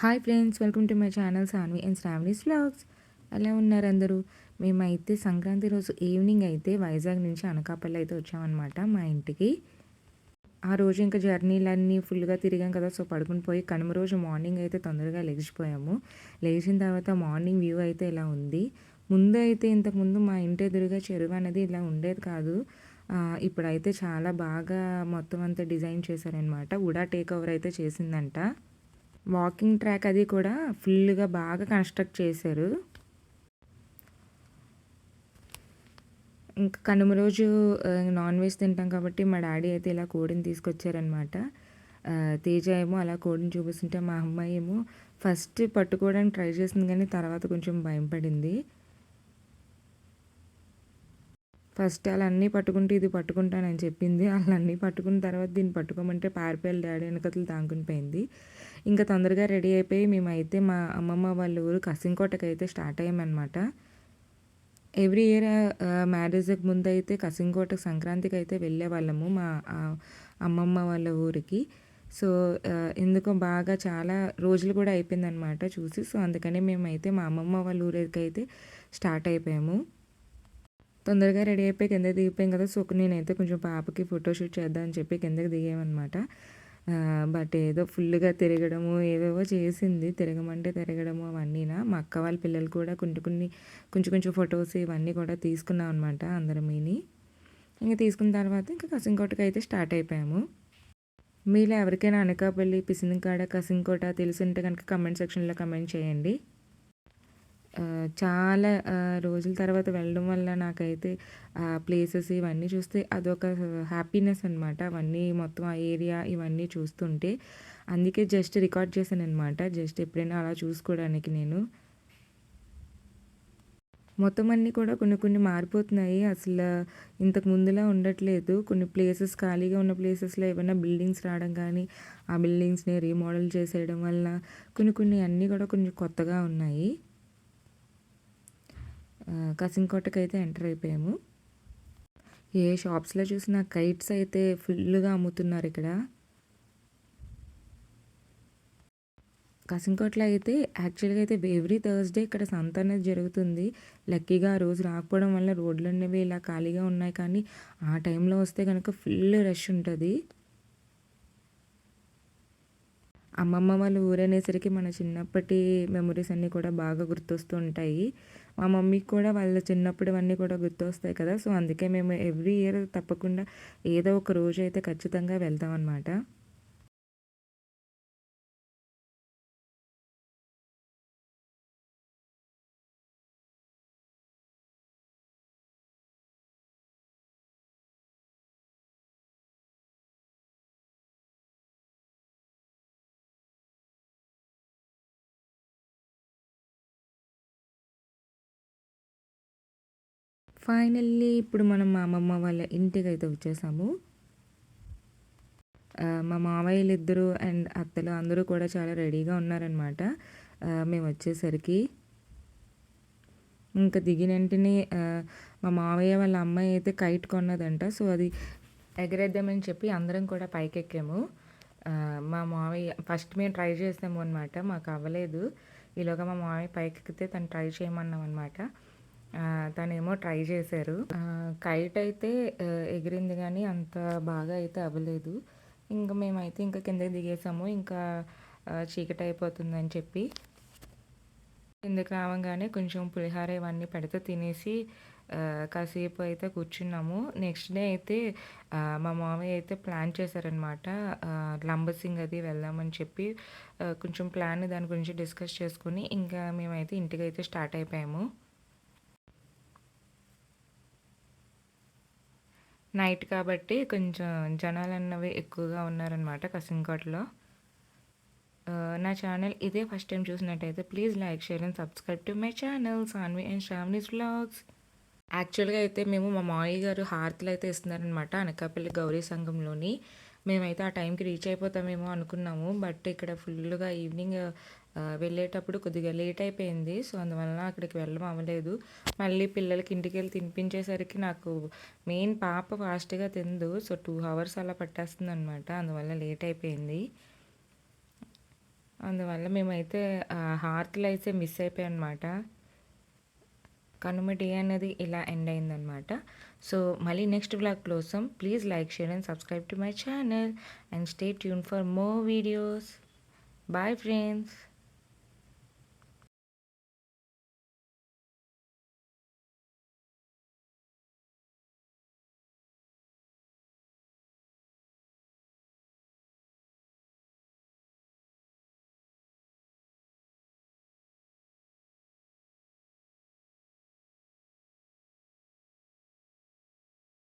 Hi friends, welcome to my channel Sanvi and Shravani's vlogs. ఎలా ఉన్నారు అందరూ? మేమైతే సంక్రాంతి రోజు ఈవినింగ్ అయితే వైజాగ్ నుంచి అనకాపల్లి అయితే వచ్చామన్నమాట మా ఇంటికి. ఆ రోజు ఇంకా జర్నీలన్నీ ఫుల్గా తిరిగాం కదా, సో పడుకుని పోయి కనుమ రోజు మార్నింగ్ అయితే తొందరగా లేచిపోయాము. లేచిన తర్వాత మార్నింగ్ వ్యూ అయితే ఇలా ఉంది. ముందు అయితే ఇంతకుముందు మా ఇంటి ఎదురుగా చెరువు అనేది ఇలా ఉండేది కాదు. ఇప్పుడైతే చాలా బాగా మొత్తం అంతా డిజైన్ చేశారనమాట. వుడా టేక్ ఓవర్ అయితే చేసిందంట. వాకింగ్ ట్రాక్ అది కూడా ఫుల్గా బాగా కన్స్ట్రక్ట్ చేశారు. ఇంకా కనుమ రోజు నాన్ వెజ్ తింటాం కాబట్టి మా డాడీ అయితే ఇలా కోడిని తీసుకొచ్చారనమాట. తేజ ఏమో అలా కోడిని చూపిస్తుంటే మా అమ్మాయి ఏమో ఫస్ట్ పట్టుకోవడానికి ట్రై చేసింది, కానీ తర్వాత కొంచెం భయం పడింది. ఫస్ట్ అలా అన్నీ పట్టుకుంటే ఇది పట్టుకుంటానని చెప్పింది. అలా అన్నీ పట్టుకున్న తర్వాత దీన్ని పట్టుకోమంటే పారిపోయాలి డాడీ వెనకతలు దాంకుని పోయింది. ఇంకా తొందరగా రెడీ అయిపోయి మేమైతే మా అమ్మమ్మ వాళ్ళ ఊరు కసింకోటకి అయితే స్టార్ట్ అయ్యామన్నమాట. ఎవ్రీ ఇయర్ మ్యారేజ్కి ముందు అయితే కసింకోటకి సంక్రాంతికి అయితే వెళ్ళేవాళ్ళము మా అమ్మమ్మ వాళ్ళ ఊరికి. సో ఎందుకో బాగా చాలా రోజులు కూడా అయిపోయిందనమాట చూసి. సో అందుకని మేమైతే మా అమ్మమ్మ వాళ్ళ ఊరికి అయితే స్టార్ట్ అయిపోయాము. తొందరగా రెడీ అయిపోయి కిందకి దిగిపోయాం కదా, సో నేనైతే కొంచెం పాపకి ఫోటోషూట్ చేద్దామని చెప్పి కిందకి దిగామన్నమాట. బట్ ఏదో ఫుల్గా తిరగడము ఏవేవో చేసింది. తిరగమంటే తిరగడము అవన్నీనా. మా అక్క వాళ్ళ పిల్లలు కూడా కొంచెం కొంచెం ఫొటోస్ ఇవన్నీ కూడా తీసుకున్నాం అనమాట అందరమీని. ఇంకా తీసుకున్న తర్వాత ఇంకా కసింకోటకి అయితే స్టార్ట్ అయిపోయాము. మీలో ఎవరికైనా అనకాపల్లి, పిసినికాడ, కసింకోట తెలుసుంటే కనుక కమెంట్ సెక్షన్లో కమెంట్ చేయండి. చాలా రోజుల తర్వాత వెళ్ళడం వల్ల నాకైతే ప్లేసెస్ ఇవన్నీ చూస్తే అదొక హ్యాపీనెస్ అనమాట. అవన్నీ మొత్తం ఆ ఏరియా ఇవన్నీ చూస్తుంటే అందుకే జస్ట్ రికార్డ్ చేశాననమాట. జస్ట్ ఎప్పుడైనా అలా చూసుకోవడానికి నేను. మొత్తం అన్నీ కూడా కొన్ని మారిపోతున్నాయి. అసలు ఇంతకు ముందులా ఉండట్లేదు. కొన్ని ప్లేసెస్ ఖాళీగా ఉన్న ప్లేసెస్లో ఏమైనా బిల్డింగ్స్ రావడం కానీ, ఆ బిల్డింగ్స్ని రీమోడల్ చేసేయడం వల్ల కొన్ని అన్నీ కూడా కొంచెం కొత్తగా ఉన్నాయి. కసింకోటకైతే ఎంటర్ అయిపోయాము. ఏ షాప్స్లో చూసినా కైట్స్ అయితే ఫుల్గా అమ్ముతున్నారు ఇక్కడ. కసింకోటలో అయితే యాక్చువల్గా అయితే ఎవ్రీ థర్స్డే ఇక్కడ సంత అనేది జరుగుతుంది. లక్కీగా ఆ రోజు రాకపోవడం వల్ల రోడ్లు అనేవి ఇలా ఖాళీగా ఉన్నాయి, కానీ ఆ టైంలో వస్తే కనుక ఫుల్ రష్ ఉంటుంది. అమ్మమ్మ వాళ్ళ ఊరనేసరికి మన చిన్నప్పటి మెమొరీస్ అన్నీ కూడా బాగా గుర్తొస్తూ ఉంటాయి. మా మమ్మీకి కూడా వాళ్ళ చిన్నప్పుడువన్నీ కూడా గుర్తొస్తాయి కదా, సో అందుకే మేము ఎవ్రీ ఇయర్ తప్పకుండా ఏదో ఒక రోజు అయితే ఖచ్చితంగా వెళ్తామన్నమాట. ఫైనల్లీ ఇప్పుడు మనం మా అమ్మమ్మ వాళ్ళ ఇంటికైతే వచ్చేసాము. మా మామయ్యలు ఇద్దరు అండ్ అత్తలు అందరూ కూడా చాలా రెడీగా ఉన్నారనమాట మేము వచ్చేసరికి. ఇంకా దిగిన వెంటనే మా మామయ్య వాళ్ళ అమ్మాయి అయితే కైట్ కొన్నదంట. సో అది ఎగరేద్దామని చెప్పి అందరం కూడా పైకెక్కాము. మా మామయ్య ఫస్ట్ మేము ట్రై చేసాము అనమాట, మాకు అవ్వలేదు. ఈలోగా మా మామయ్య పైకెక్కితే తను ట్రై చేయమన్నాం అనమాట. తనేమో ట్రై చేశారు. కైట్ అయితే ఎగిరింది కానీ అంత బాగా అయితే అవ్వలేదు. ఇంకా మేమైతే ఇంకా కిందకి దిగేసాము. ఇంకా చీకటి అయిపోతుందని చెప్పి కిందకి రావంగానే కొంచెం పులిహార ఇవన్నీ పెడితే తినేసి కాసేపు అయితే కూర్చున్నాము. నెక్స్ట్ డే అయితే మా మామయ్య అయితే ప్లాన్ చేశారనమాట, లంబసింగ్ అది వెళ్దామని చెప్పి. కొంచెం ప్లాన్ దాని గురించి డిస్కస్ చేసుకుని ఇంకా మేమైతే ఇంటికైతే స్టార్ట్ అయిపోయాము. నైట్ కాబట్టి కొంచెం జనాలు అన్నవి ఎక్కువగా ఉన్నారనమాట కసింకోటలో. నా ఛానల్ ఇదే ఫస్ట్ టైం చూసినట్టయితే please like, share and subscribe to my channel Sanvi and Shravani's vlogs. యాక్చువల్గా అయితే మేము మా మామయ్య గారు హారతులు అయితే ఇస్తున్నారనమాట అనకాపల్లి గౌరీ సంఘంలోని. మేమైతే ఆ టైంకి రీచ్ అయిపోతామేమో అనుకున్నాము, బట్ ఇక్కడ ఫుల్గా ఈవినింగ్ వెళ్ళేటప్పుడు కొద్దిగా లేట్ అయిపోయింది. సో అందువలన అక్కడికి వెళ్ళడం అవ్వలేదు. మళ్ళీ పిల్లలకి ఇంటికి వెళ్ళి తినిపించేసరికి నాకు మెయిన్ పాప ఫాస్ట్గా తిందు, సో 2 hours అలా పట్టేస్తుంది అనమాట. అందువల్ల లేట్ అయిపోయింది. అందువల్ల మేమైతే హారతులైతే మిస్ అయిపోయామనమాట. కనుమ డే అనేది ఇలా ఎండ్ అయిందనమాట. సో మళ్ళీ నెక్స్ట్ వ్లాగ్ కోసం please like, share and subscribe to my channel and stay tune for more videos. Bye friends.